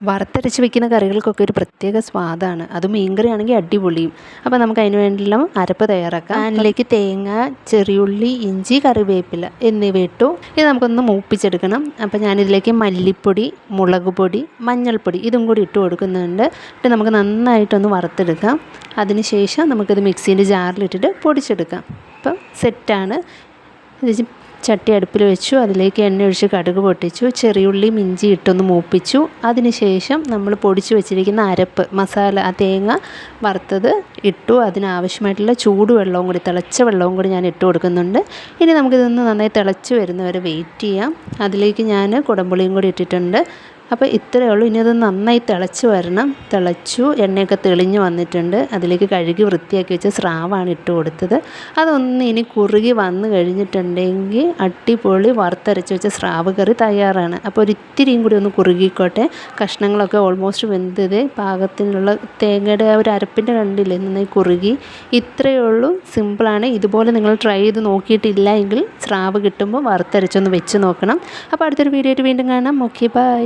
വറുത്തരച്ച് വെക്കുന്ന കറികൾക്കൊക്കെ ഒരു പ്രത്യേക സ്വാദാണ്. അത് മീൻകറി ആണെങ്കിൽ അടിപൊളിയും. അപ്പോൾ നമുക്ക് അതിന് വേണ്ടിയുള്ള അരപ്പ് തയ്യാറാക്കാം. പാനിലേക്ക് തേങ്ങ, ചെറിയുള്ളി, ഇഞ്ചി, കറിവേപ്പില എന്നിവ ഇട്ടു. ഇത് നമുക്കൊന്ന് മൂപ്പിച്ചെടുക്കണം. അപ്പോൾ ഞാനിതിലേക്ക് മല്ലിപ്പൊടി, മുളക് പൊടി, മഞ്ഞൾപ്പൊടി ഇതും കൂടി ഇട്ട് കൊടുക്കുന്നുണ്ട്. എന്നിട്ട് നമുക്ക് നന്നായിട്ടൊന്ന് വറുത്തെടുക്കാം. അതിന് ശേഷം നമുക്കിത് മിക്സീൻ്റെ ജാറിലിട്ടിട്ട് പൊടിച്ചെടുക്കാം. അപ്പം സെറ്റാണ്. ഇത് ചട്ടി അടുപ്പിൽ വെച്ചു. അതിലേക്ക് എണ്ണ ഒഴിച്ച് കടുക് പൊട്ടിച്ചു. ചെറിയുള്ളിയും ഇഞ്ചി ഇട്ടൊന്ന് മൂപ്പിച്ചു. അതിനുശേഷം നമ്മൾ പൊടിച്ചു വെച്ചിരിക്കുന്ന അരപ്പ് മസാല, ആ തേങ്ങ വറുത്തത് ഇട്ടു. അതിനാവശ്യമായിട്ടുള്ള ചൂടുവെള്ളവും കൂടി, തിളച്ച വെള്ളവും കൂടി ഞാൻ ഇട്ട് കൊടുക്കുന്നുണ്ട്. ഇനി നമുക്കിതൊന്ന് നന്നായി തിളച്ച് വരുന്നവരെ വെയിറ്റ് ചെയ്യാം. അതിലേക്ക് ഞാൻ കുടംപുളിയും കൂടി ഇട്ടിട്ടുണ്ട്. അപ്പോൾ ഇത്രയേ ഉള്ളൂ. ഇനി അത് നന്നായി തിളച്ച് വരണം. തിളച്ചു, എണ്ണയൊക്കെ തെളിഞ്ഞ് വന്നിട്ടുണ്ട്. അതിലേക്ക് കഴുകി വൃത്തിയാക്കി വെച്ച സ്രാവാണ് ഇട്ട് കൊടുത്തത്. അതൊന്ന് ഇനി കുറുകി വന്ന് കഴിഞ്ഞിട്ടുണ്ടെങ്കിൽ അടിപൊളി വറുത്തരച്ച് വെച്ച സ്രാവ് കറി തയ്യാറാണ്. അപ്പോൾ ഒരിത്തിരിയും കൂടി ഒന്ന് കുറുകിക്കോട്ടെ. കഷ്ണങ്ങളൊക്കെ ഓൾമോസ്റ്റ് വെന്തത് പാകത്തിനുള്ള തേങ്ങയുടെ ആ ഒരു അരപ്പിൻ്റെ കണ്ടില്ലേ, നന്നായി കുറുകി. ഇത്രയേ ഉള്ളൂ, സിമ്പിളാണ്. ഇതുപോലെ നിങ്ങൾ ട്രൈ ചെയ്ത് നോക്കിയിട്ടില്ല എങ്കിൽ സ്രാവ് കിട്ടുമ്പോൾ വറുത്തരച്ചൊന്ന് വെച്ച് നോക്കണം. അപ്പോൾ അടുത്തൊരു വീഡിയോ ആയിട്ട് വീണ്ടും കാണാം. Okay, by.